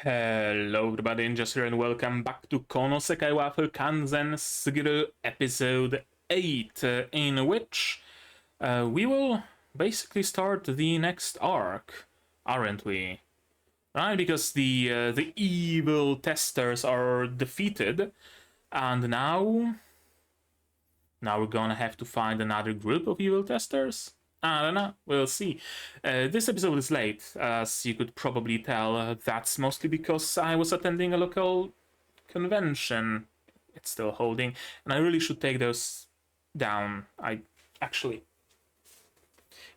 Hello everybody, Ninjas here and welcome back to Sekai wa Fukanzen Sugiru episode 8, in which we will basically start the next arc, aren't we? Right, because the evil testers are defeated, and now we're gonna have to find another group of evil testers? I don't know, we'll see. This episode is late, as you could probably tell. That's mostly because I was attending a local convention. It's still holding, and I really should take those down. I actually,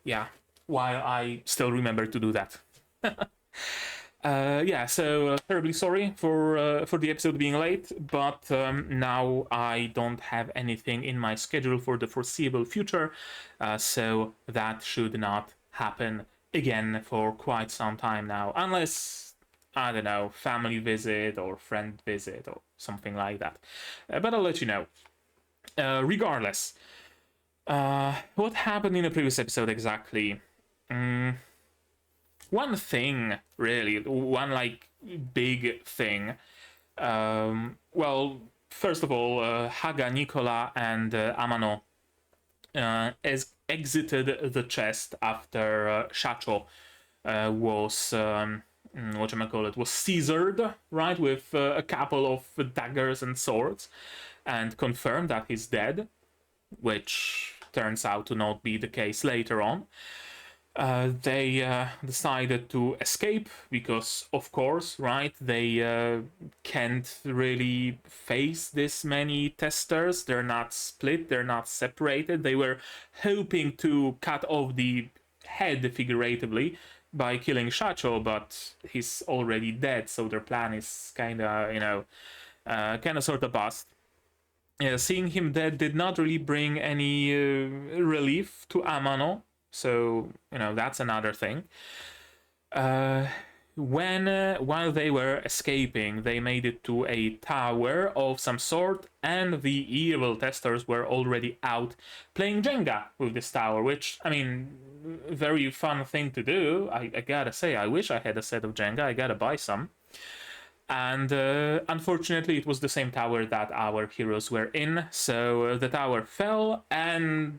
yeah, while I still remember to do that. Yeah, so terribly sorry for the episode being late, but now I don't have anything in my schedule for the foreseeable future, so that should not happen again for quite some time now, unless, I don't know, family visit or friend visit or something like that. But I'll let you know. Regardless, what happened in the previous episode exactly? One thing, really, one like big thing. Well, first of all, Haga, Nikola, and Amano exited the chest after Shacho was was scissored, right, with a couple of daggers and swords, and confirmed that he's dead, which turns out to not be the case later on. They decided to escape because, of course, right, they can't really face this many testers. They're not split, they're not separated. They were hoping to cut off the head figuratively by killing Shacho, but he's already dead, so their plan is kind of sort of bust. Seeing him dead did not really bring any relief to Amano, so, that's another thing. While they were escaping, they made it to a tower of some sort, and the evil testers were already out playing Jenga with this tower, which, I mean, very fun thing to do. I gotta say, I wish I had a set of Jenga. I gotta buy some. And unfortunately, it was the same tower that our heroes were in, so the tower fell, and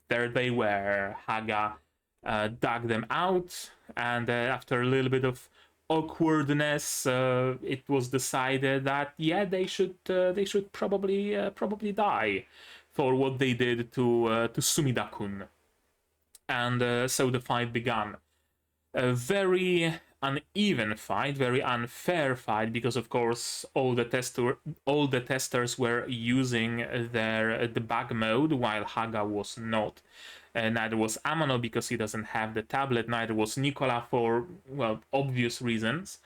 there they were. Haga dug them out, and after a little bit of awkwardness, it was decided that they should probably die for what they did to Sumida-kun, and so the fight began. A very uneven fight, very unfair fight, because of course all the testers were using their debug mode while Haga was not. Neither was Amano because he doesn't have the tablet, neither was Nikola for, well, obvious reasons.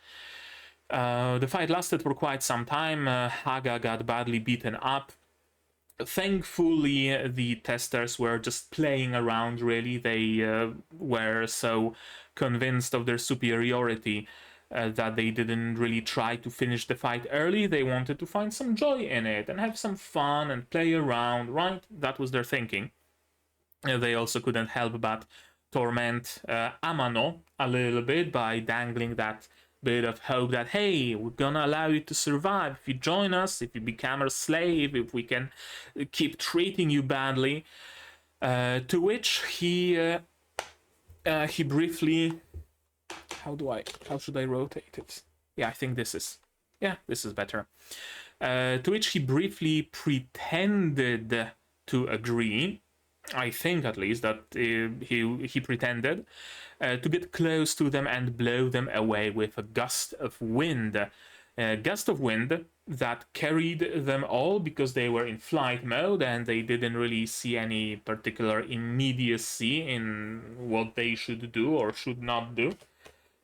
The fight lasted for quite some time. Haga got badly beaten up. Thankfully, the testers were just playing around, really. They were so convinced of their superiority that they didn't really try to finish the fight early. They wanted to find some joy in it and have some fun and play around, right? That was their thinking. They also couldn't help but torment Amano a little bit by dangling that bit of hope that, hey, we're gonna allow you to survive if you join us, if you become our slave, if we can keep treating you badly. To which he briefly, how should I rotate it? Yeah, I think this is better. To which he briefly pretended to agree. I think, at least, that he pretended to get close to them and blow them away with a gust of wind. A gust of wind that carried them all because they were in flight mode and they didn't really see any particular immediacy in what they should do or should not do.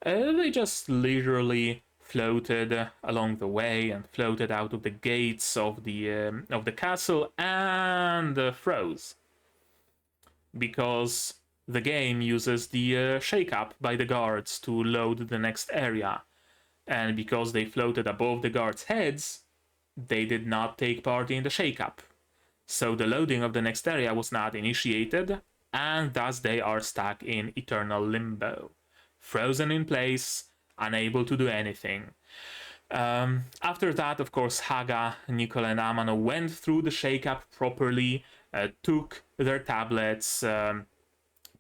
They just literally floated along the way and floated out of the gates of the castle and froze. Because the game uses the shake-up by the guards to load the next area. And because they floated above the guards' heads, they did not take part in the shake-up. So the loading of the next area was not initiated, and thus they are stuck in eternal limbo. Frozen in place, unable to do anything. After that, of course, Haga, Nikola, and Amano went through the shake-up properly, took their tablets.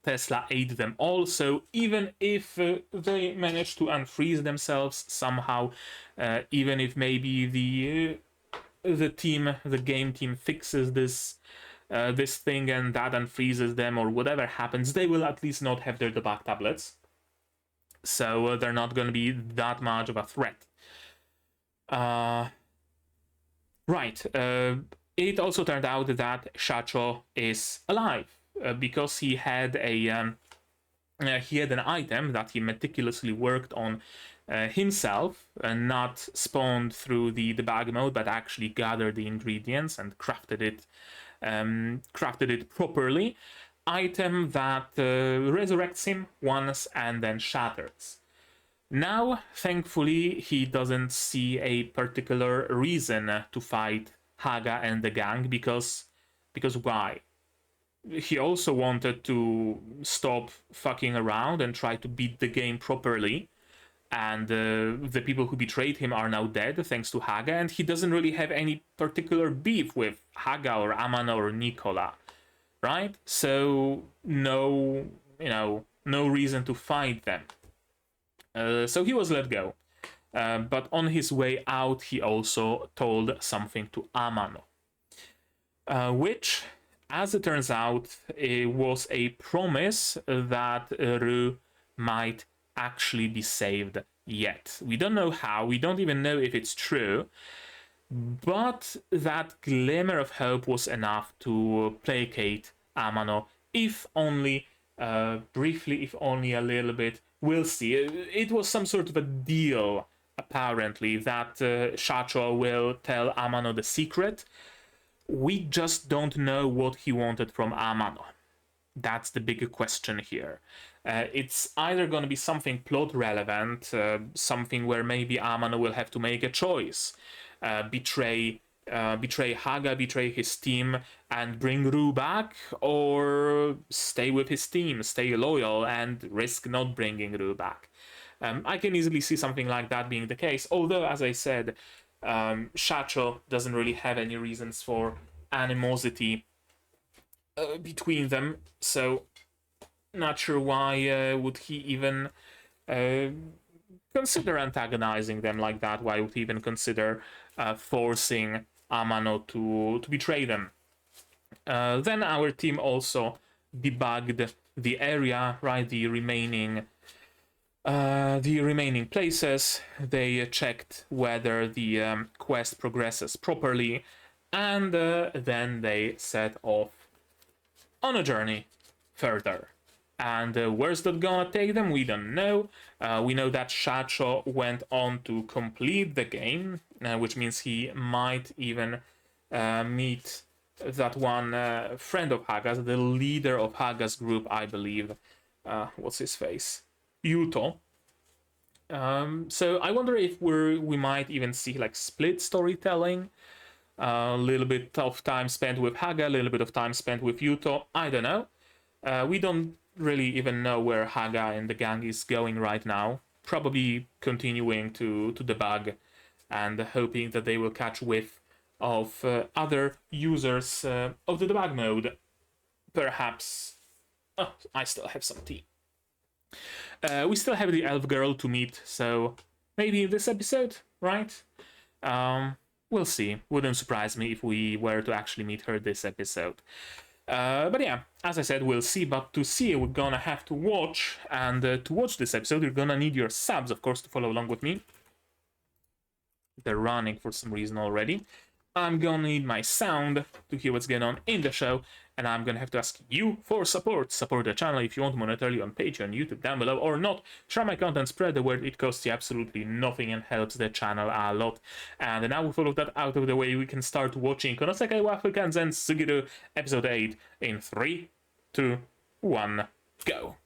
Tesla ate them all, so even if they managed to unfreeze themselves somehow, even if maybe the game team fixes this thing and that unfreezes them or whatever happens, they will at least not have their debug tablets, so they're not going to be that much of a threat. Right. It also turned out that Shacho is alive because he had an item that he meticulously worked on himself, not spawned through the debug mode, but actually gathered the ingredients and crafted it properly. Item that resurrects him once and then shatters. Now, thankfully, he doesn't see a particular reason to fight Haga and the gang, because why? He also wanted to stop fucking around and try to beat the game properly, and the people who betrayed him are now dead thanks to Haga, and he doesn't really have any particular beef with Haga or Amano or Nikola, right? So no reason to fight them. So he was let go. But on his way out, he also told something to Amano, which, as it turns out, it was a promise that Ru might actually be saved yet. We don't know how, we don't even know if it's true, but that glimmer of hope was enough to placate Amano, if only briefly, if only a little bit. We'll see. It was some sort of a deal, apparently, that Shacho will tell Amano the secret. We just don't know what he wanted from Amano. That's the big question here. It's either going to be something plot relevant, something where maybe Amano will have to make a choice, betray Haga, betray his team, and bring Ru back, or stay with his team, stay loyal, and risk not bringing Ru back. I can easily see something like that being the case, although, as I said, Shacho doesn't really have any reasons for animosity between them, so not sure why would he even consider antagonizing them like that. Why would he even consider forcing Amano to betray them? Then our team also debugged the area, right? The remaining places. They checked whether the quest progresses properly, and then they set off on a journey further. And where's that gonna take them? We don't know. We know that Shacho went on to complete the game, which means he might even meet that one friend of Haga's, the leader of Haga's group, I believe. What's his face? Yuto. So I wonder if we might even see like split storytelling. A little bit of time spent with Haga, a little bit of time spent with Yuto. I don't know. We don't really even know where Haga and the gang is going right now. Probably continuing to debug and hoping that they will catch whiff of other users of the debug mode. Perhaps. Oh, I still have some tea. We still have the elf girl to meet, so maybe in this episode, right? We'll see. Wouldn't surprise me if we were to actually meet her this episode. But yeah, as I said, we'll see. But to see, we're gonna have to watch. And to watch this episode, you're gonna need your subs, of course, to follow along with me. They're running for some reason already. I'm gonna need my sound to hear what's going on in the show. And I'm gonna have to ask you for support. Support the channel if you want monetarily on Patreon, YouTube, down below, or not. Share my content, spread the word. It costs you absolutely nothing and helps the channel a lot. And now with all of that out of the way, we can start watching Sekai wa Fukanzen Sugiru episode 8 in 3, 2, 1, go.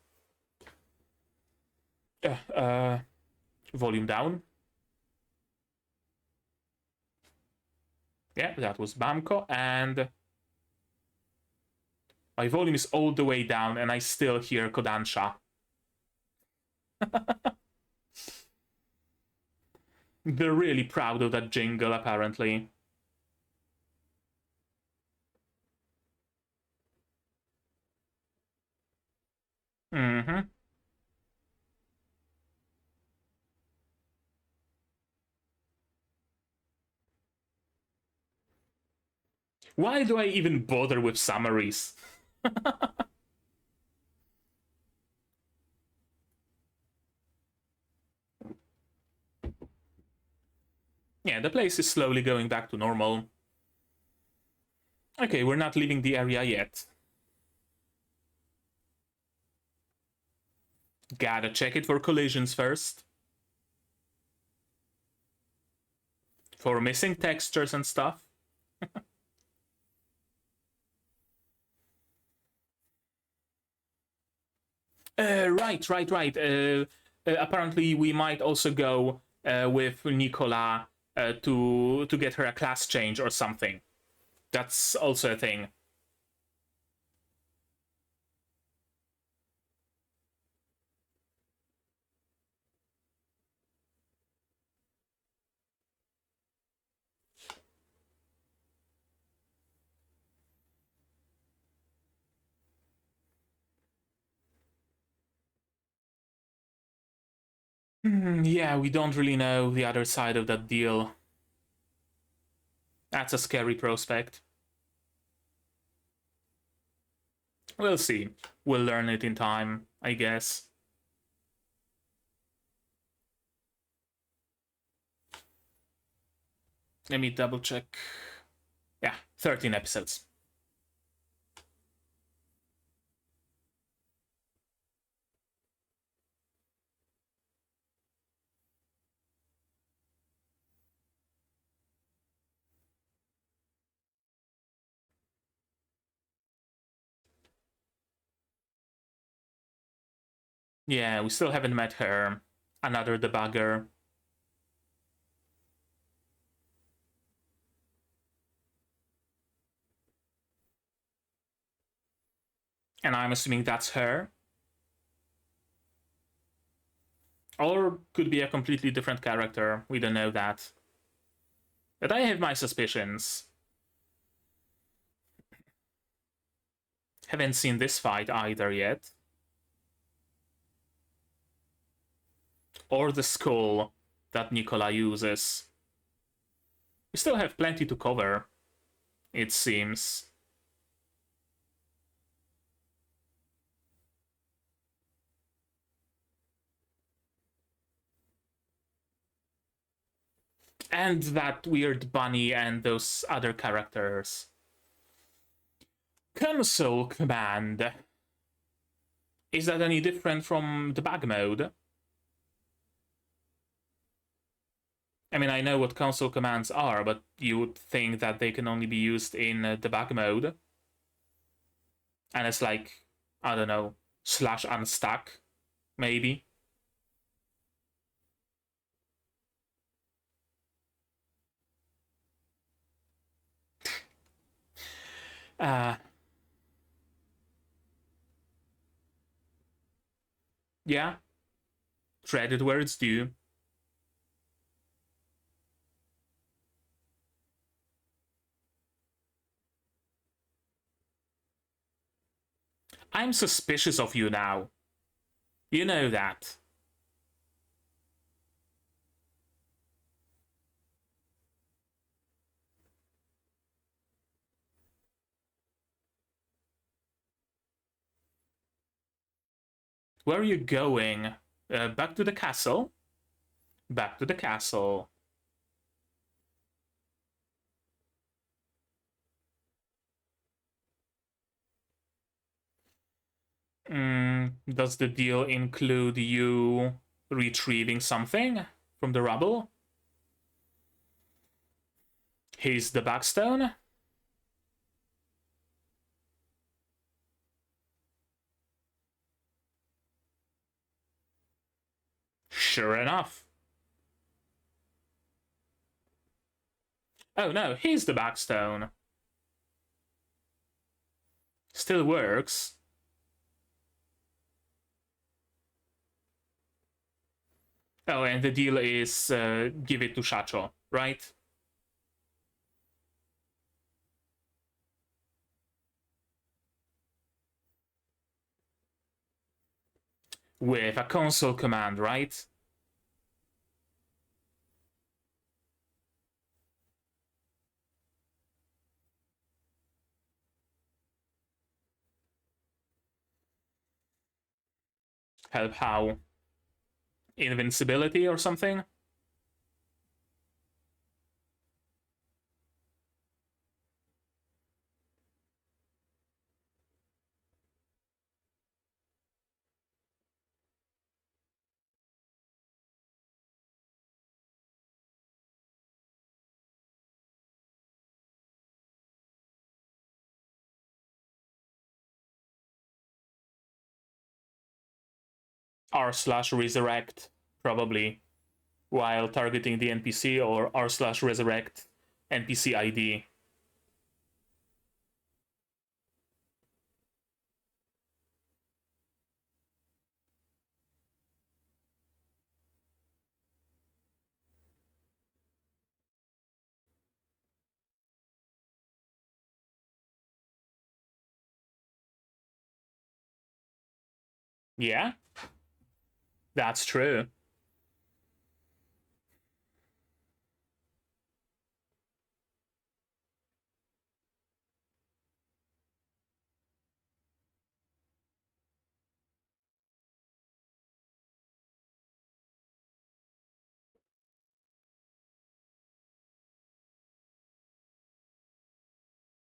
Volume down. Yeah, that was Bamko, and my volume is all the way down, and I still hear Kodansha. They're really proud of that jingle, apparently. Mm-hmm. Why do I even bother with summaries? Yeah, the place is slowly going back to normal. Okay, we're not leaving the area yet. Gotta check it for collisions first. For missing textures and stuff. Right. Apparently, we might also go with Nikola to get her a class change or something. That's also a thing. Yeah, we don't really know the other side of that deal. That's a scary prospect. We'll see. We'll learn it in time, I guess. Let me double check. Yeah, 13 episodes. Yeah, we still haven't met her. Another debugger. And I'm assuming that's her. Or could be a completely different character. We don't know that. But I have my suspicions. Haven't seen this fight either yet. Or the skull that Nikola uses. We still have plenty to cover, it seems. And that weird bunny and those other characters. Console command. Is that any different from debug mode? I mean, I know what console commands are, but you would think that they can only be used in debug mode. And it's like, I don't know, slash unstuck, maybe. Uh, yeah, credit where it's due. I'm suspicious of you now. You know that. Where are you going? Back to the castle? Back to the castle. Does the deal include you retrieving something from the rubble? Here's the backstone. Sure enough. Oh no, here's the backstone. Still works. Oh, and the deal is give it to Shacho, right? With a console command, right? Help how? Invincibility or something? R/resurrect, probably, while targeting the NPC, or R/resurrect NPC ID. Yeah, that's true.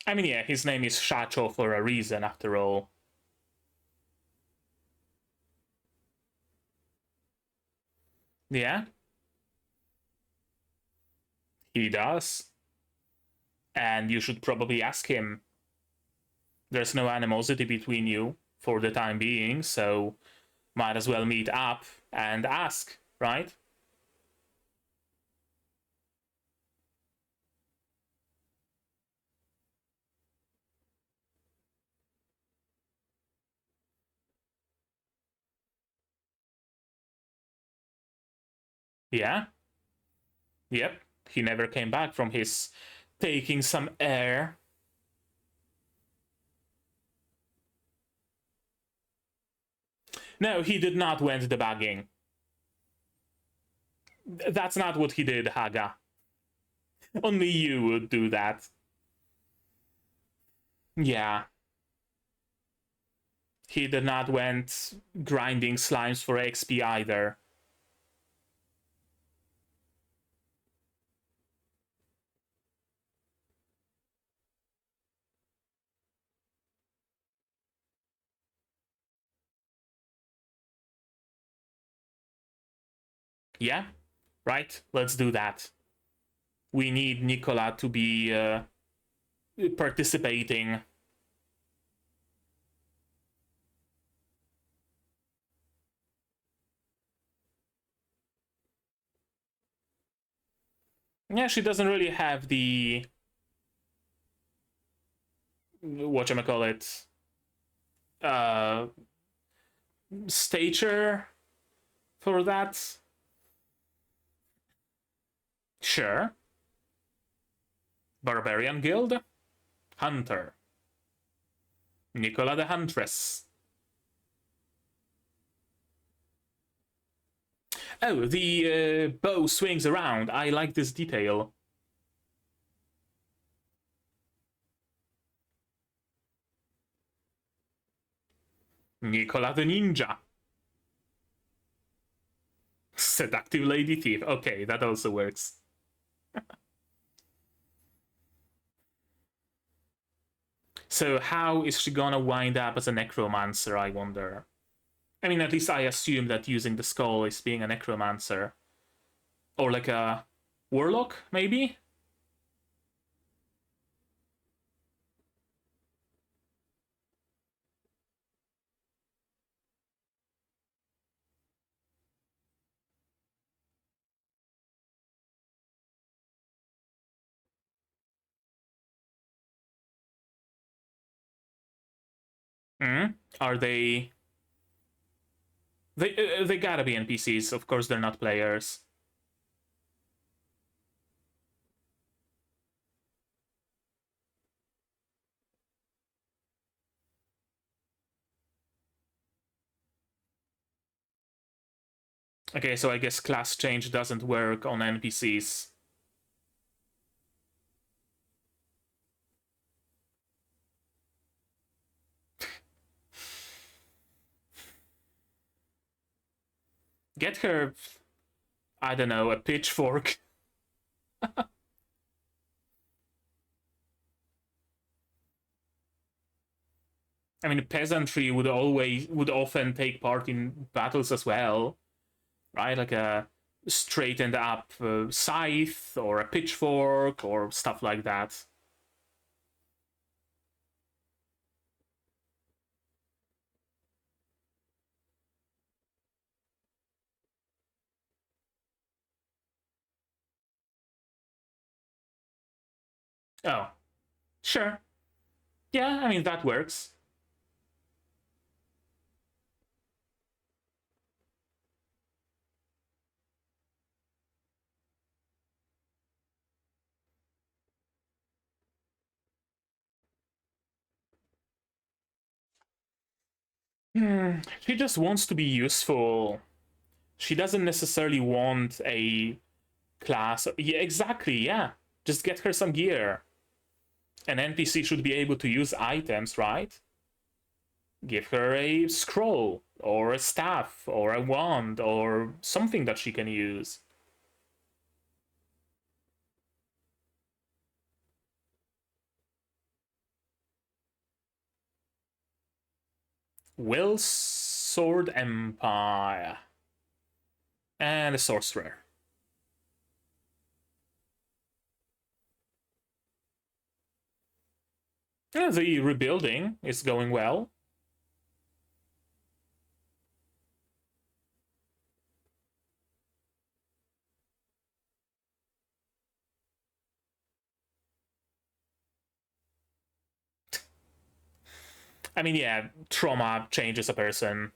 I mean, yeah, his name is Shacho for a reason, after all. Yeah, he does. And you should probably ask him. There's no animosity between you for the time being, so might as well meet up and ask, right? Yeah, yep. He never came back from his taking some air. No, he did not went debugging. That's not what he did, Haga. Only you would do that. Yeah. He did not went grinding slimes for XP either. Yeah, right? Let's do that. We need Nikola to be participating. Yeah, she doesn't really have the whatchamacallit stature for that. Sure. Barbarian Guild? Hunter. Nikola the Huntress. Oh, the bow swings around. I like this detail. Nikola the Ninja. Seductive Lady Thief. Okay, that also works. So how is she gonna wind up as a necromancer, I wonder? I mean, at least I assume that using the skull is being a necromancer. Or like a warlock, maybe? Hmm? Are they They gotta be NPCs. Of course, they're not players. Okay, so I guess class change doesn't work on NPCs. Get her, I don't know, a pitchfork. I mean, peasantry would often take part in battles as well, right? Like a straightened up scythe or a pitchfork or stuff like that. Oh, sure. Yeah, I mean, that works. She just wants to be useful. She doesn't necessarily want a class. Yeah, exactly, yeah. Just get her some gear. An NPC should be able to use items, right? Give her a scroll, or a staff, or a wand, or something that she can use. Will Sword Empire. And a sorcerer. Yeah, the rebuilding is going well. I mean, yeah, trauma changes a person.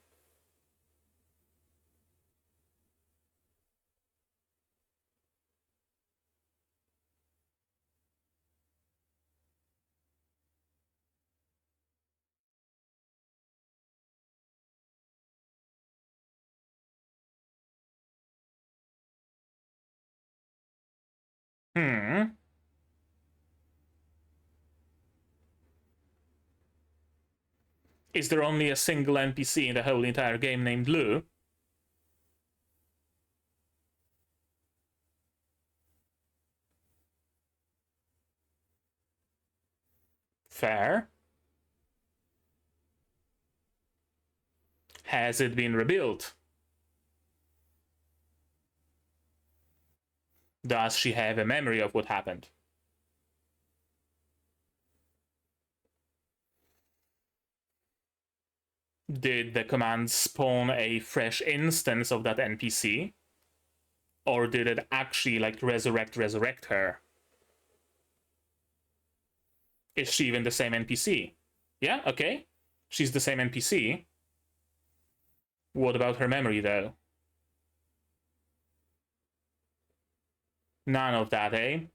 Hmm. Is there only a single NPC in the whole entire game named Lou? Fair. Has it been rebuilt? Does she have a memory of what happened? Did the command spawn a fresh instance of that NPC? Or did it actually like resurrect her? Is she even the same NPC? Yeah, okay. She's the same NPC. What about her memory though? None of that, eh?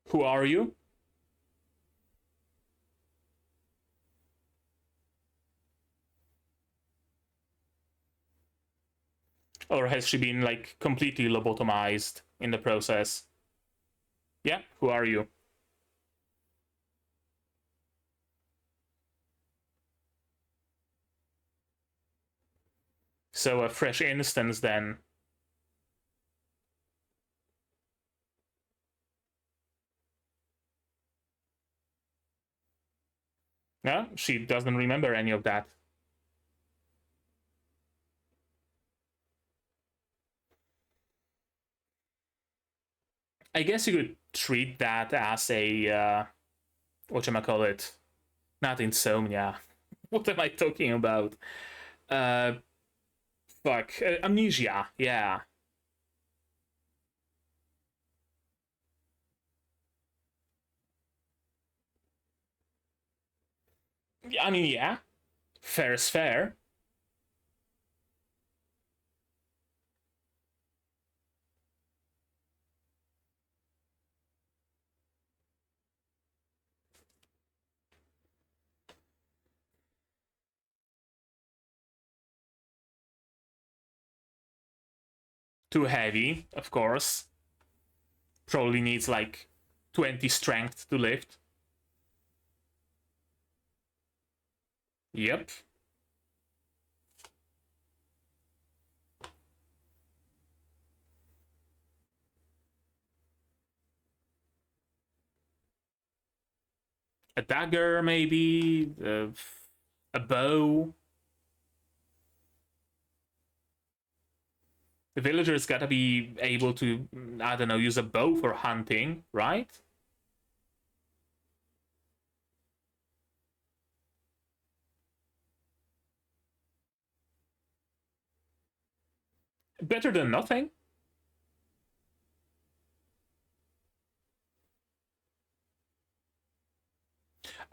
Who are you? Or has she been like completely lobotomized in the process? Yeah, who are you? So a fresh instance then. Yeah, she doesn't remember any of that. I guess you could treat that as a whatchamacallit? Not insomnia. What am I talking about? Uh, fuck, amnesia. Yeah, I mean, yeah, fair is fair. Too heavy, of course. Probably needs like 20 strength to lift. Yep. A dagger, maybe. A bow. The villagers gotta be able to, I don't know, use a bow for hunting, right? Better than nothing.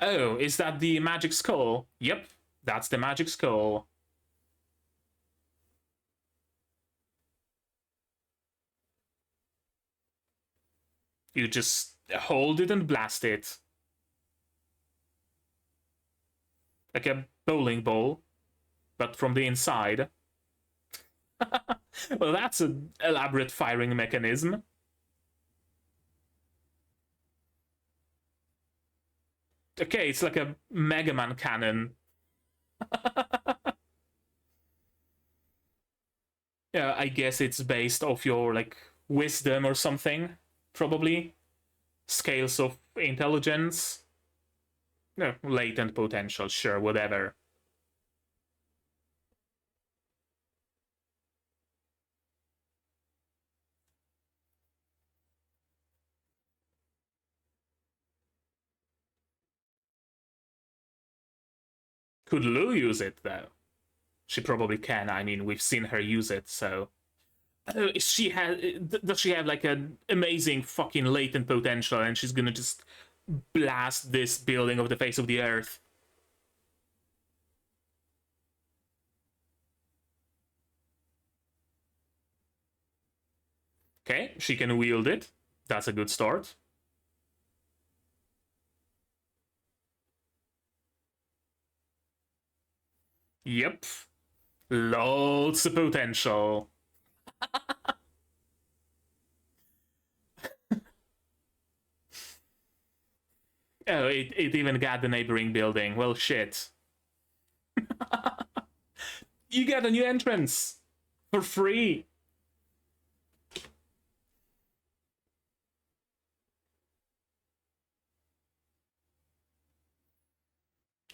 Oh, is that the magic skull? Yep, that's the magic skull. You just hold it and blast it. Like a bowling ball, but from the inside. Well, that's an elaborate firing mechanism. Okay, it's like a Mega Man cannon. Yeah, I guess it's based off your like wisdom or something, probably. Scales of intelligence. No, latent potential, sure, whatever. Could Lou use it though? She probably can. I mean, we've seen her use it, so. She has. Does she have like an amazing fucking latent potential, and she's gonna just blast this building off the face of the earth? Okay, she can wield it. That's a good start. Yep. Loads of potential. Oh, it even got the neighboring building. Well, shit. You get a new entrance for free.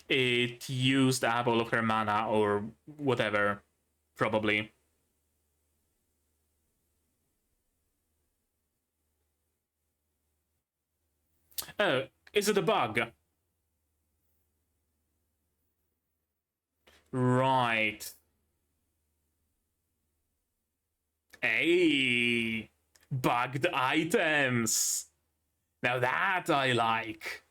It used up all of her mana or whatever, probably. Oh, is it a bug? Right. Hey, bugged items. Now that I like.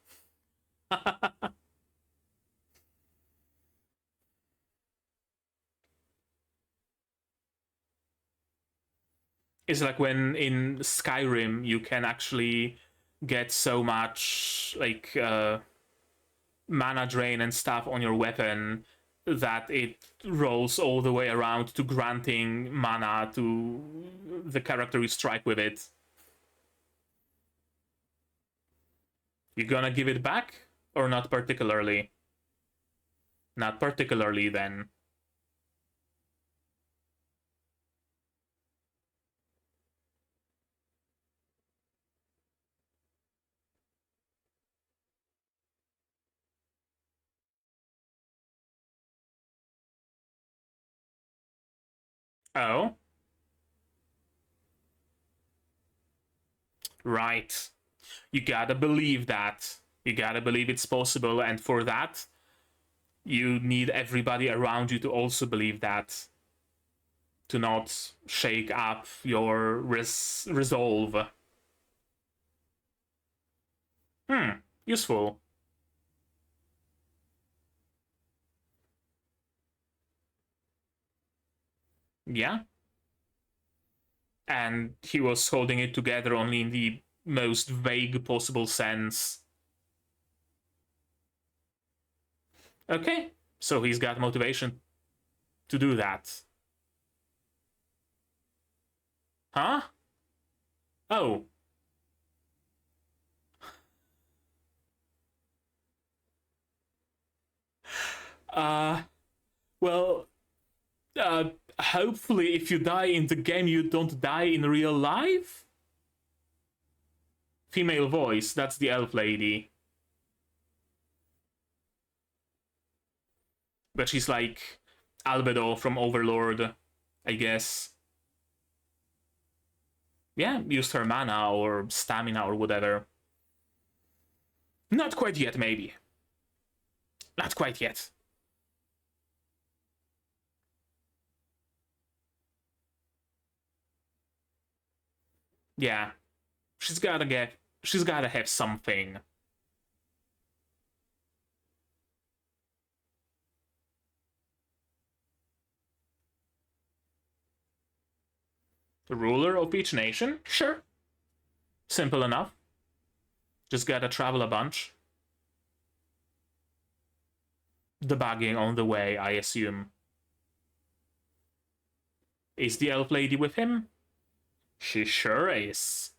It's like when in Skyrim you can actually get so much like mana drain and stuff on your weapon that it rolls all the way around to granting mana to the character you strike with it. You gonna give it back or not particularly? Not particularly then. Oh, right. You gotta believe that. You gotta believe it's possible, and for that, you need everybody around you to also believe that. To not shake up your resolve. Hmm, useful. Yeah. And he was holding it together only in the most vague possible sense. Okay, so he's got motivation to do that. Huh? Oh. Uh, well, hopefully if you die in the game, you don't die in real life? Female voice, that's the elf lady. But she's like Albedo from Overlord, I guess. Yeah, used her mana or stamina or whatever. Not quite yet, maybe. Not quite yet. Yeah. She's gotta have something. The ruler of each nation? Sure. Simple enough. Just gotta travel a bunch. Debugging on the way, I assume. Is the elf lady with him? She sure is.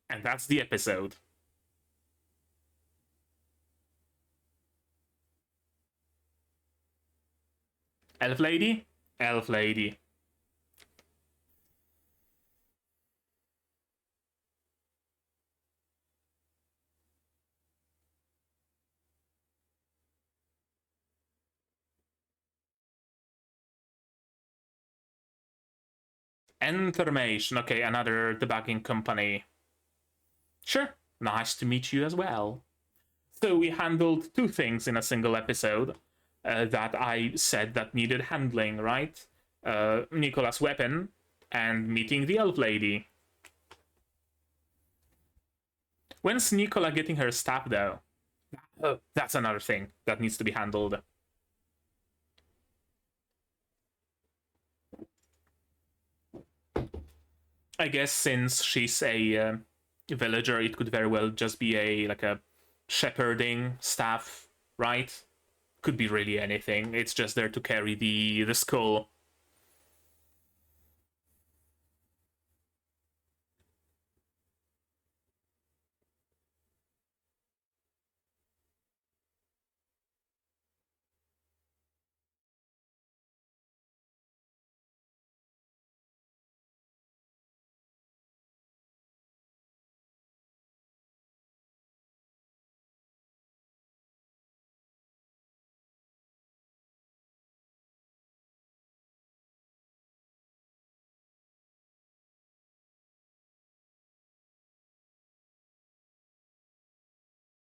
And that's the episode. Elf lady? Elf lady. Information. Okay, another debugging company. Sure. Nice to meet you as well. So we handled two things in a single episode that I said that needed handling, right? Nikola's weapon and meeting the elf lady. When's Nikola getting her staff, though? That's another thing that needs to be handled. I guess since she's a villager, it could very well just be a shepherding staff, right? Could be really anything. It's just there to carry the skull.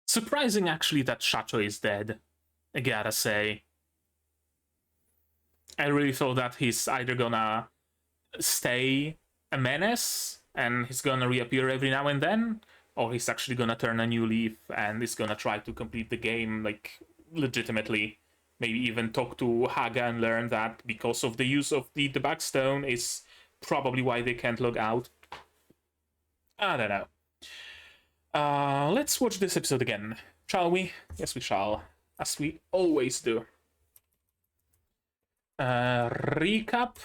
Surprising, actually, that Shacho is dead. I gotta say. I really thought that he's either gonna stay a menace and he's gonna reappear every now and then, or he's actually gonna turn a new leaf and is gonna try to complete the game, like, legitimately. Maybe even talk to Haga and learn that because of the use of the debug stone is probably why they can't log out. I don't know. Let's watch this episode again, shall we? Yes, we shall, as we always do. Recap.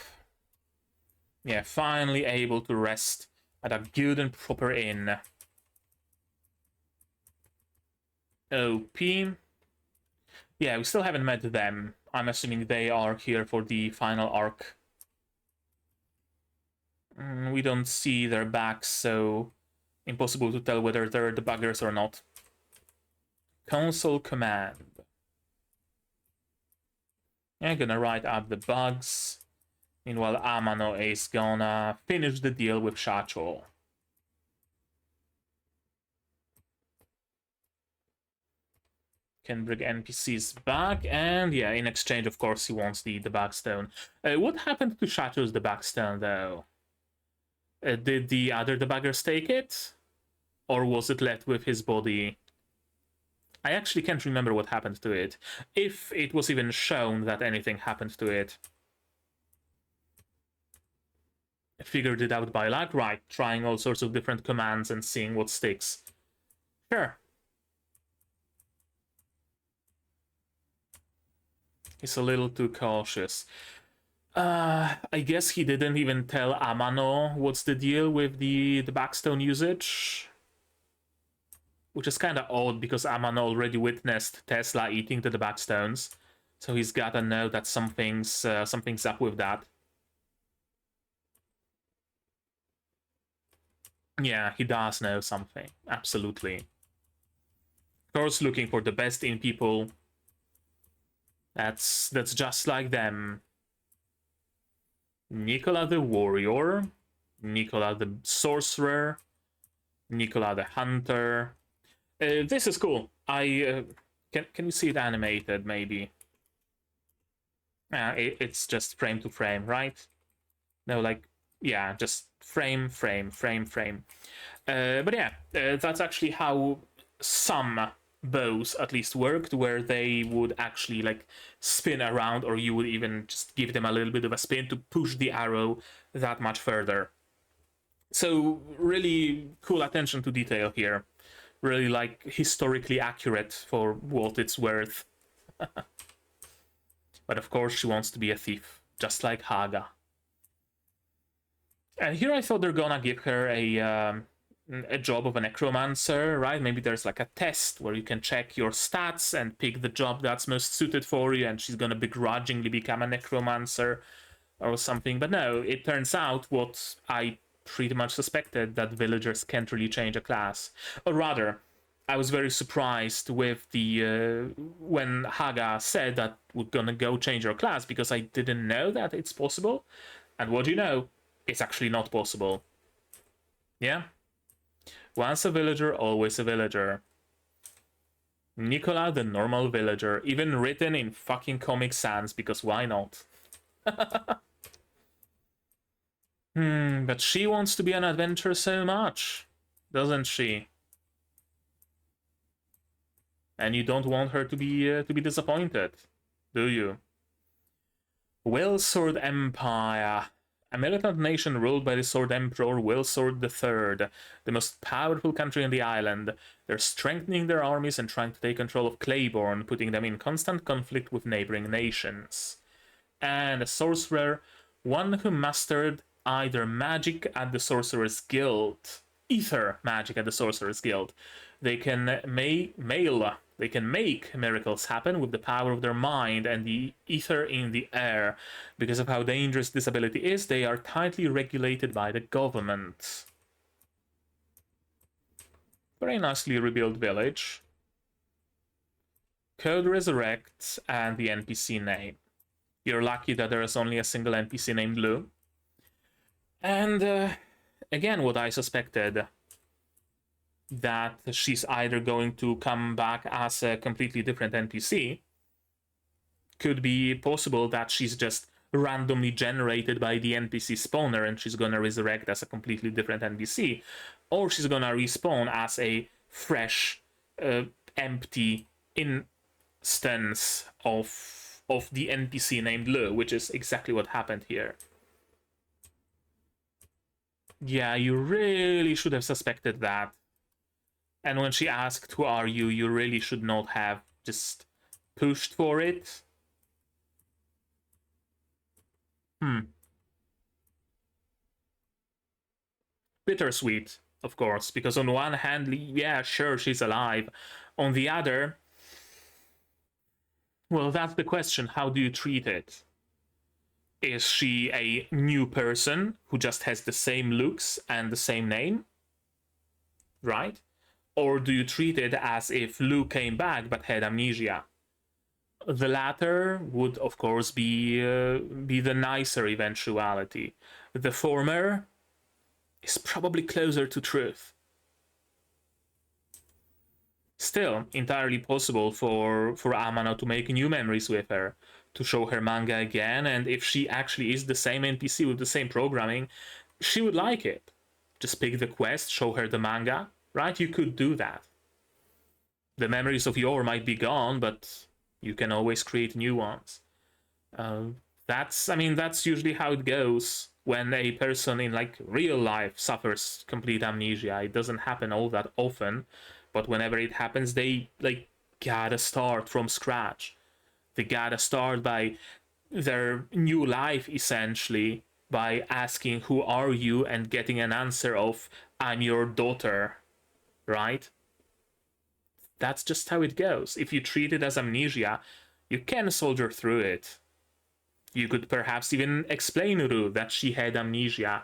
Yeah, finally able to rest at a good and proper inn. OP. Yeah, we still haven't met them. I'm assuming they are here for the final arc. We don't see their backs, so impossible to tell whether they're the buggers or not. Console command. Yeah, gonna write up the bugs. Meanwhile, Amano is gonna finish the deal with Shacho. Can bring NPCs back, and yeah, in exchange, of course, he wants the debug stone. What happened to Shacho's debug stone, though? Did the other debuggers take it? Or was it left with his body? I actually can't remember what happened to it. If it was even shown that anything happened to it. figured it out by luck, right? Trying all sorts of different commands and seeing what sticks. Sure. He's a little too cautious. I guess he didn't even tell Amano what's the deal with the backstone usage. Which is kind of odd because Amano already witnessed Tesla eating the backstones. So he's gotta know that something's up with that. Yeah, he does know something. Absolutely. Of course, looking for the best in people. That's just like them. Nikola the warrior, Nikola the sorcerer, Nikola the hunter. This is cool. I can you see it animated? Maybe. It's just frame to frame, right? No, like yeah, just frame, frame, frame, frame. But yeah, that's actually how some bows at least worked, where they would actually like spin around, or you would even just give them a little bit of a spin to push the arrow that much further. So really cool attention to detail here. Really like historically accurate for what it's worth. But of course she wants to be a thief, just like Haga. And here I thought they're gonna give her a job of a necromancer, right? Maybe there's like a test where you can check your stats and pick the job that's most suited for you, and she's gonna begrudgingly become a necromancer or something. But no, it turns out what I pretty much suspected, that villagers can't really change a class. Or rather, I was very surprised with the when Haga said that we're gonna go change our class, because I didn't know that it's possible. And what do you know? It's actually not possible. Yeah? Once a villager, always a villager. Nikola the normal villager, even written in fucking Comic Sans, because why not? But she wants to be an adventurer so much, doesn't she? And you don't want her to be disappointed, do you? Well-Sword Empire. A militant nation ruled by the Sword Emperor Well-Sword III, the most powerful country in the island. They're strengthening their armies and trying to take control of Clayborne, putting them in constant conflict with neighboring nations. And a sorcerer, one who mastered either magic at the Sorcerer's Guild, ether magic at the Sorcerer's Guild. They can make miracles happen with the power of their mind and the ether in the air. Because of how dangerous this ability is, they are tightly regulated by the government. Very nicely rebuilt village. Code Resurrect and the NPC name. You're lucky that there is only a single NPC named Lou. And again, what I suspected, that she's either going to come back as a completely different NPC. Could be possible that she's just randomly generated by the NPC spawner and she's gonna resurrect as a completely different NPC. Or she's gonna respawn as a fresh, empty instance of the NPC named Lou, which is exactly what happened here. Yeah, you really should have suspected that. And when she asked, who are you, you really should not have just pushed for it. Bittersweet, of course, because on one hand, yeah, sure, she's alive. On the other, well, that's the question. How do you treat it? Is she a new person who just has the same looks and the same name? Right? Or do you treat it as if Lou came back but had amnesia? The latter would, of course, be the nicer eventuality. The former is probably closer to truth. Still, entirely possible for Amano to make new memories with her, to show her manga again, and if she actually is the same NPC with the same programming, she would like it. Just pick the quest, show her the manga, right? You could do that. The memories of yore might be gone, but you can always create new ones. That's usually how it goes when a person in like real life suffers complete amnesia. It doesn't happen all that often, but whenever it happens, they like gotta start from scratch. They gotta start by their new life essentially by asking who are you and getting an answer of I'm your daughter, right? That's just how it goes. If you treat it as amnesia, you can soldier through it. You could perhaps even explain Uru that she had amnesia.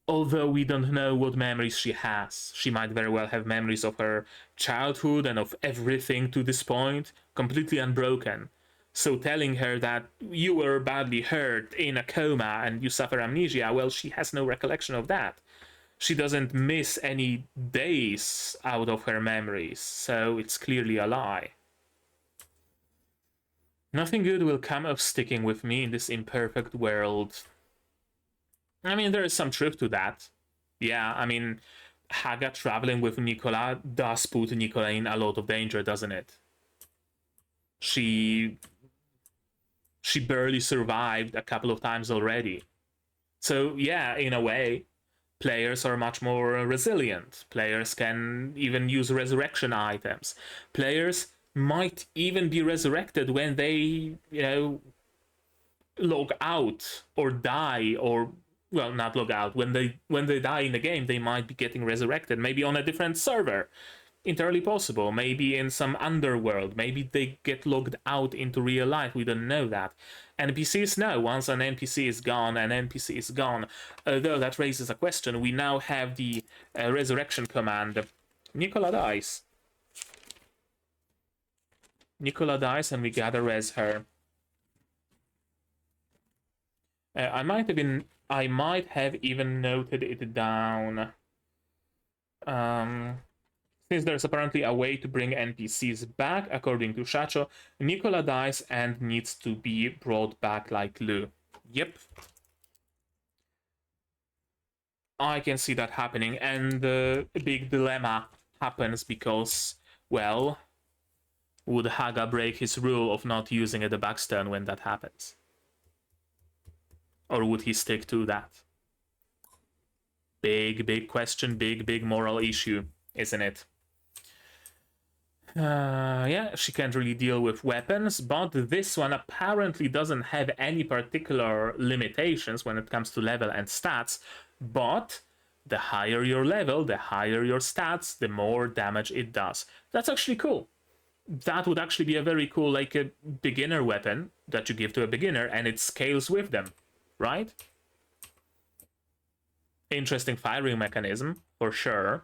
Although we don't know what memories she has. She might very well have memories of her childhood and of everything to this point, completely unbroken. So telling her that you were badly hurt in a coma and you suffer amnesia, well, she has no recollection of that. She doesn't miss any days out of her memories, so it's clearly a lie. Nothing good will come of sticking with me in this imperfect world. I mean, there is some truth to that. Yeah, I mean, Haga traveling with Nikola does put Nikola in a lot of danger, doesn't it? She barely survived a couple of times already. So yeah, in a way, players are much more resilient. Players can even use resurrection items. Players might even be resurrected when they, log out or die, or well, not log out. When they die in the game, they might be getting resurrected, maybe on a different server. Entirely possible. Maybe in some underworld. Maybe they get logged out into real life. We don't know that. NPCs know. Once an NPC is gone, an NPC is gone. Although that raises a question. We now have the resurrection command. Nikola dies. Nikola dies and we gotta res her. I might have even noted it down. Since there's apparently a way to bring NPCs back, according to Shacho, Nikola dies and needs to be brought back like Lu. Yep. I can see that happening, and a big dilemma happens because, well, would Haga break his rule of not using a backstone when that happens? Or would he stick to that? Big question, big moral issue, isn't it? Yeah, she can't really deal with weapons, but this one apparently doesn't have any particular limitations when it comes to level and stats, but the higher your level, the higher your stats, the more damage it does. That's actually cool. That would actually be a very cool, like a beginner weapon that you give to a beginner and it scales with them, right? Interesting firing mechanism, for sure.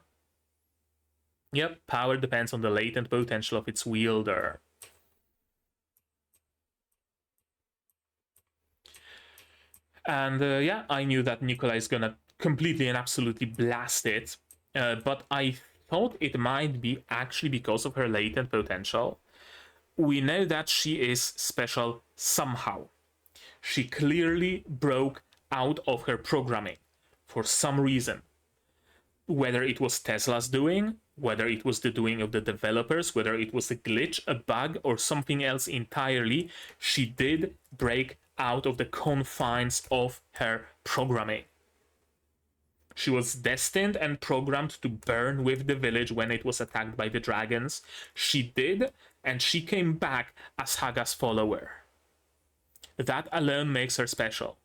Yep, power depends on the latent potential of its wielder. And yeah, I knew that Nikola is gonna completely and absolutely blast it, but I thought it might be actually because of her latent potential. We know that she is special somehow. She clearly broke out of her programming for some reason. Whether it was Tesla's doing, whether it was the doing of the developers, whether it was a glitch, a bug, or something else entirely, she did break out of the confines of her programming. She was destined and programmed to burn with the village when it was attacked by the dragons. She did, and she came back as Haga's follower. That alone makes her special.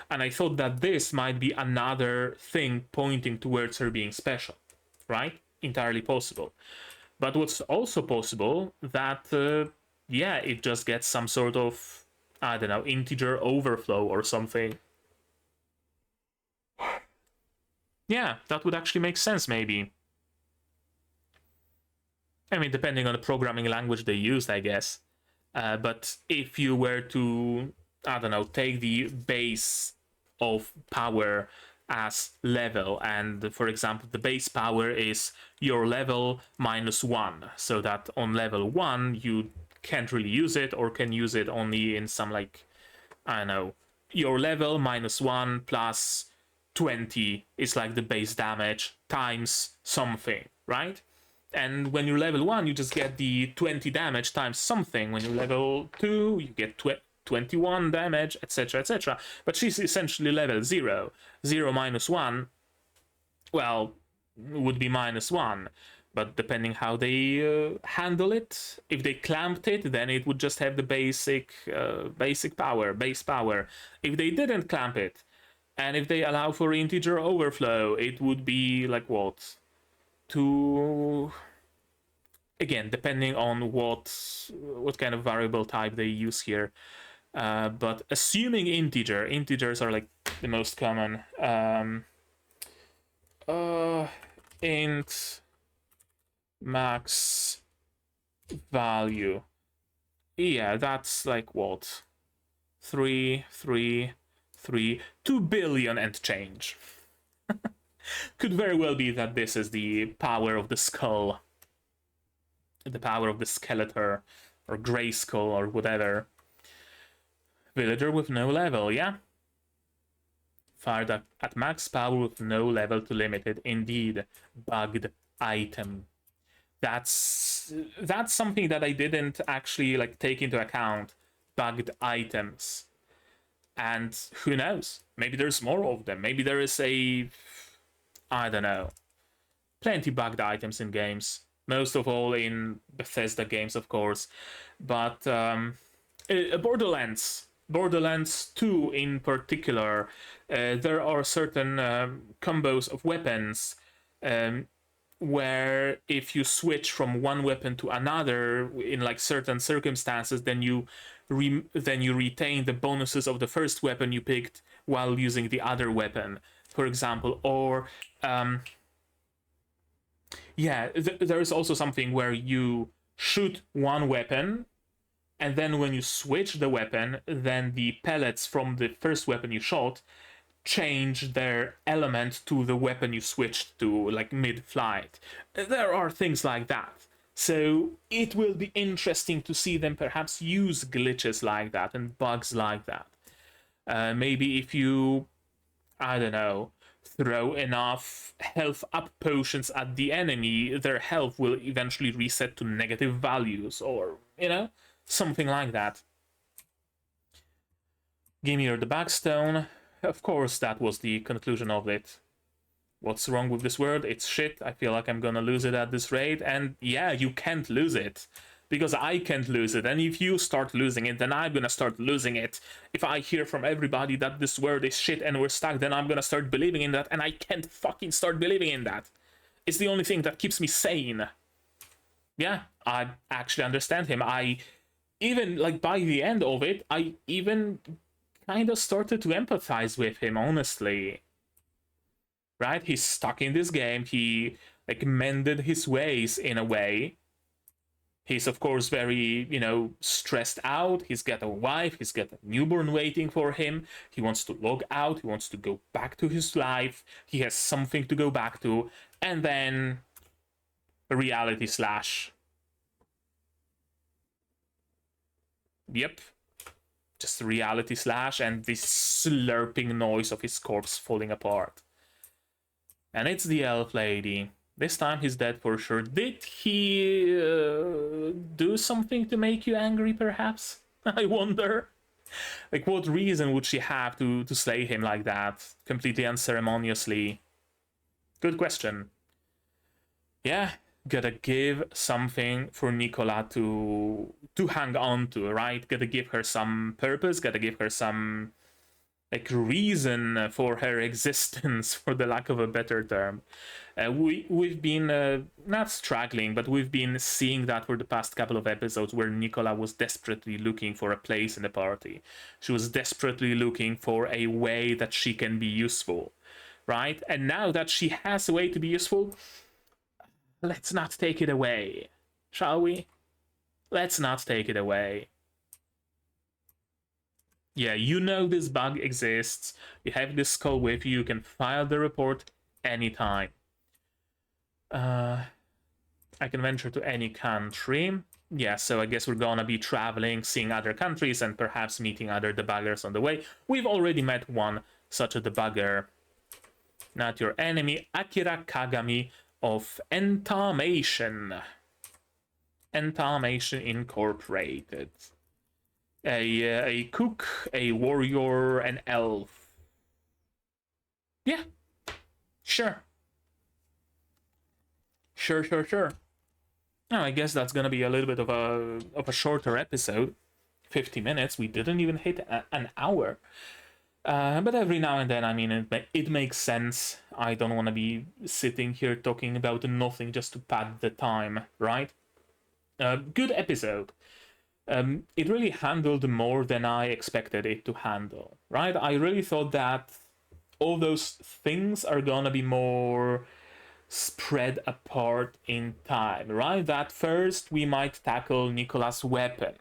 And I thought that this might be another thing pointing towards her being special, right? Entirely possible. But what's also possible that, yeah, it just gets some sort of, I don't know, integer overflow or something. Yeah, that would actually make sense, maybe. I mean, depending on the programming language they used, I guess. But if you were to, I don't know, take the base of power as level, and for example, the base power is your level -1, so that on level 1 you can't really use it, or can use it only in some, like, I don't know, your level -1 plus 20 is like the base damage times something, right? And when you're level 1, you just get the 20 damage times something. When you're level 2, you get 21 damage, etc., etc. But she's essentially level 0. 0 minus 1, well, would be -1. But depending how they handle it, if they clamped it, then it would just have the basic power, base power. If they didn't clamp it, and if they allow for integer overflow, it would be like what? Again, depending on what kind of variable type they use here. But assuming integers are like the most common. Int max value. Yeah, that's like what? 3, 3, 3, 2 billion and change. Could very well be that this is the power of the skull. The power of the skeletor, or grey skull, or whatever. Villager with no level, yeah? Fired at max power with no level to limit it. Indeed, bugged item. That's something that I didn't actually like take into account. Bugged items. And who knows? Maybe there's more of them. Maybe there is I don't know. Plenty bugged items in games. Most of all in Bethesda games, of course. But Borderlands 2 in particular, there are certain combos of weapons where if you switch from one weapon to another in like certain circumstances, then you retain the bonuses of the first weapon you picked while using the other weapon, for example. Or there is also something where you shoot one weapon, and then when you switch the weapon, then the pellets from the first weapon you shot change their element to the weapon you switched to, like mid-flight. There are things like that. So it will be interesting to see them perhaps use glitches like that and bugs like that. Maybe if you, I don't know, throw enough health up potions at the enemy, their health will eventually reset to negative values, or, something like that. Gimme the Backstone. Of course, that was the conclusion of it. What's wrong with this word? It's shit. I feel like I'm gonna lose it at this rate. And yeah, you can't lose it. Because I can't lose it. And if you start losing it, then I'm gonna start losing it. If I hear from everybody that this word is shit and we're stuck, then I'm gonna start believing in that. And I can't fucking start believing in that. It's the only thing that keeps me sane. Yeah, I actually understand him. I even, like, by the end of it, I even kind of started to empathize with him, honestly. Right? He's stuck in this game. He, like, mended his ways in a way. He's, of course, very, stressed out. He's got a wife. He's got a newborn waiting for him. He wants to log out. He wants to go back to his life. He has something to go back to. And then a reality slash. Yep. Just a reality slash and this slurping noise of his corpse falling apart. And it's the elf lady. This time he's dead for sure. Did he do something to make you angry, perhaps? I wonder. Like, what reason would she have to slay him like that, completely unceremoniously? Good question. Yeah, gotta give something for Nikola to hang on to, right? Gotta give her some purpose, gotta give her some, like, reason for her existence, for the lack of a better term. We've been not struggling, but we've been seeing that for the past couple of episodes, where Nikola was desperately looking for a place in the party. She was desperately looking for a way that she can be useful, right? And now that she has a way to be useful, let's not take it away, shall we? Let's not take it away. Yeah, this bug exists. You have this skull with you. You can file the report anytime. I can venture to any country. Yeah, so I guess we're gonna be traveling, seeing other countries, and perhaps meeting other debuggers on the way. We've already met one such a debugger. Not your enemy, Akira Kagami of Entamation. Entamation Incorporated. A cook, a warrior, an elf. Yeah, sure. Sure. Oh, I guess that's gonna be a little bit of a shorter episode. 50 minutes. We didn't even hit an hour. But every now and then, I mean, it makes sense. I don't want to be sitting here talking about nothing just to pad the time, right? Good episode. It really handled more than I expected it to handle, right? I really thought that all those things are gonna be more spread apart in time, right? That first we might tackle Nikola's weapon.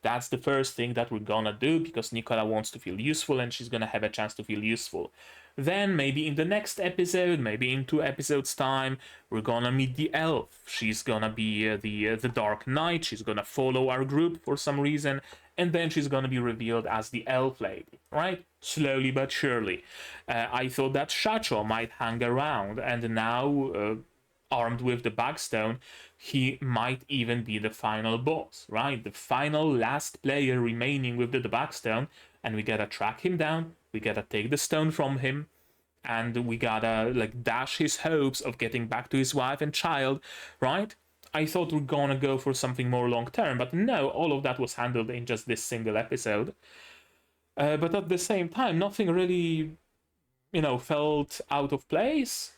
That's the first thing that we're gonna do because Nikola wants to feel useful and she's gonna have a chance to feel useful. Then maybe in the next episode, maybe in 2 episodes time, we're gonna meet the elf. She's gonna be the Dark Knight. She's gonna follow our group for some reason, and then she's gonna be revealed as the elf lady, right? Slowly but surely. I thought that Shacho might hang around, and now armed with the Bagstone, he might even be the final boss, right? The final last player remaining with the Bagstone, and we gotta track him down, we gotta take the stone from him, and we gotta like dash his hopes of getting back to his wife and child, right? I thought we're gonna go for something more long term, but no, all of that was handled in just this single episode. But at the same time, nothing really, felt out of place.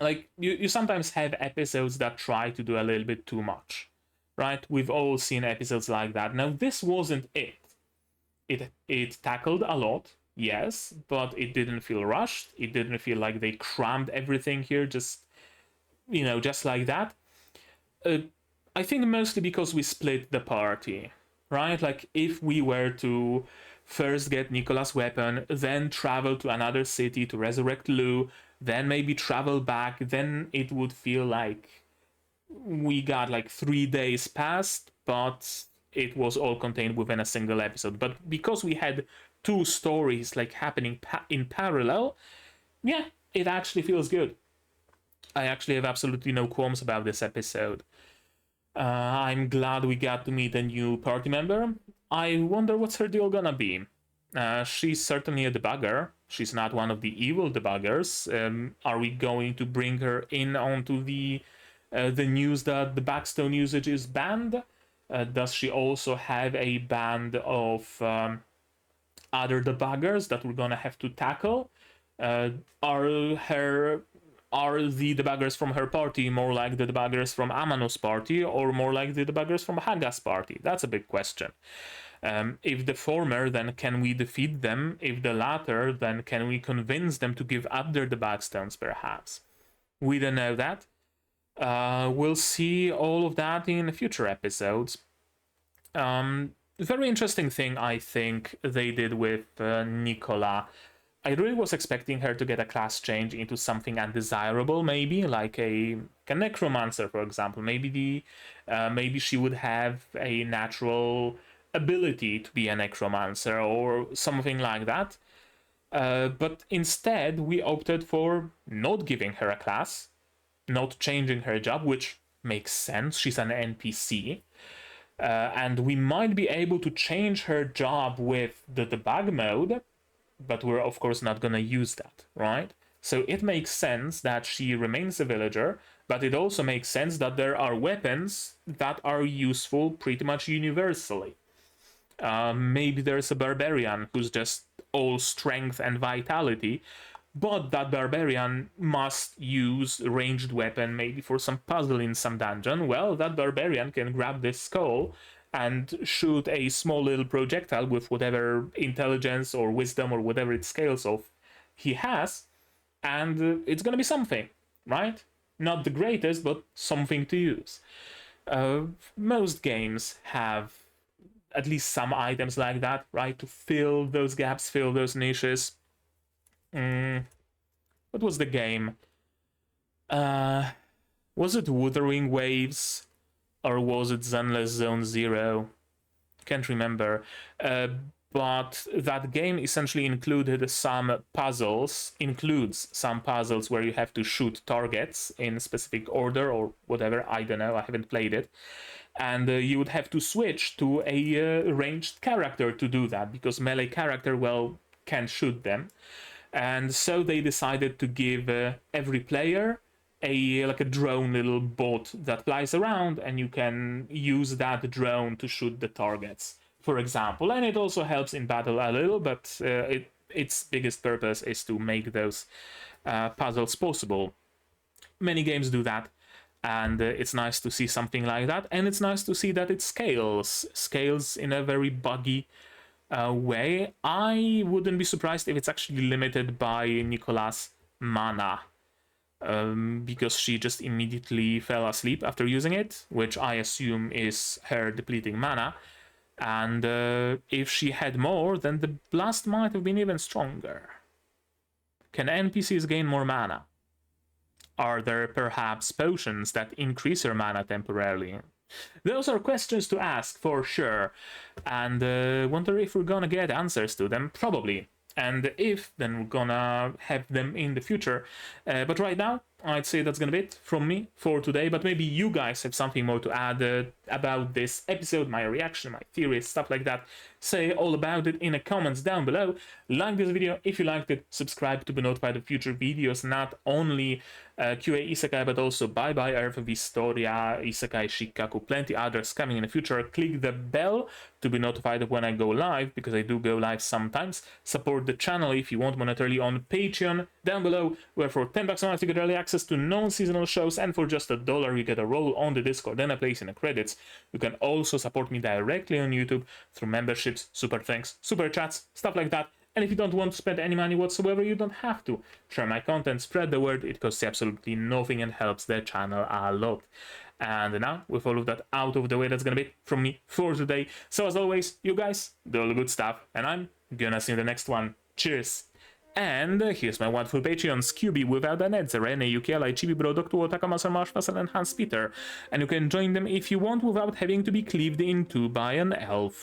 Like, you sometimes have episodes that try to do a little bit too much, right? We've all seen episodes like that. Now, this wasn't it. It tackled a lot, yes, but it didn't feel rushed. It didn't feel like they crammed everything here just like that. I think mostly because we split the party, right? Like, if we were to first get Nikola's weapon, then travel to another city to resurrect Lou, then maybe travel back, then it would feel like we got like 3 days past, but it was all contained within a single episode. But because we had two stories like happening in parallel, yeah, it actually feels good. I actually have absolutely no qualms about this episode. I'm glad we got to meet a new party member. I wonder what's her deal gonna be. She's certainly a debugger. She's not one of the evil debuggers. Are we going to bring her in onto the news that the Backstone usage is banned? Does she also have a band of other debuggers that we're gonna have to tackle? Are the debuggers from her party more like the debuggers from Amano's party, or more like the debuggers from Haga's party? That's a big question. If the former, then can we defeat them? If the latter, then can we convince them to give up their debug stones, perhaps? We don't know that. We'll see all of that in future episodes. Very interesting thing, I think, they did with Nikola. I really was expecting her to get a class change into something undesirable, maybe like a necromancer, for example. Maybe she would have a natural ability to be a necromancer or something like that. But instead, we opted for not giving her a class, not changing her job, which makes sense. She's an NPC. And we might be able to change her job with the debug mode, but we're of course not gonna use that, right? So it makes sense that she remains a villager, but it also makes sense that there are weapons that are useful pretty much universally. Maybe there's a barbarian who's just all strength and vitality, but that barbarian must use ranged weapon maybe for some puzzle in some dungeon. Well, that barbarian can grab this skull and shoot a small little projectile with whatever intelligence or wisdom or whatever it scales of he has, and it's gonna be something, right? Not the greatest, but something to use. Most games have at least some items like that, right? To fill those gaps, fill those niches. What was the game? Was it Wuthering Waves? Or was it Zenless Zone Zero? Can't remember. but that game essentially includes some puzzles where you have to shoot targets in specific order or whatever. I don't know, I haven't played it. And you would have to switch to a ranged character to do that, because melee character, well, can't shoot them. And so they decided to give every player a drone little bot that flies around, and you can use that drone to shoot the targets, for example. And it also helps in battle a little, but its biggest purpose is to make those puzzles possible. Many games do that, and it's nice to see something like that, and it's nice to see that it scales in a very buggy way. I wouldn't be surprised if it's actually limited by Nikola's mana, because she just immediately fell asleep after using it, which I assume is her depleting mana. And if she had more, then the blast might have been even stronger. Can NPCs gain more mana? Are there perhaps potions that increase your mana temporarily? Those are questions to ask for sure, and wonder if we're gonna get answers to them. Probably. And if, then we're gonna have them in the future. But right now, I'd say that's gonna be it from me for today, but maybe you guys have something more to add about this episode, my reaction, my theories, stuff like that. Say all about it in the comments down below. Like this video if you liked it, subscribe to be notified of future videos, not only QA Isekai, but also Bye Bye Earth, Vistoria, Isekai Shikaku, plenty others coming in the future. Click the bell to be notified of when I go live, because I do go live sometimes. Support the channel if you want monetarily on Patreon down below, where for $10 a month you get early access to non-seasonal shows, and for just $1 you get a role on the Discord and a place in the credits. You can also support me directly on YouTube through memberships, super thanks, super chats, stuff like that. And if you don't want to spend any money whatsoever, you don't have to. Share my content, spread the word, it costs absolutely nothing and helps the channel a lot. And now, with all of that out of the way, that's gonna be it from me for today. So as always, you guys do all the good stuff, and I'm gonna see you in the next one. Cheers! And here's my wonderful Patreons: QB, Without an Edzer, Rene, Yukiela, Chibi Bro, Dr. Otaka, Master Marsh, and Hans Peter. And you can join them if you want without having to be cleaved into by an elf.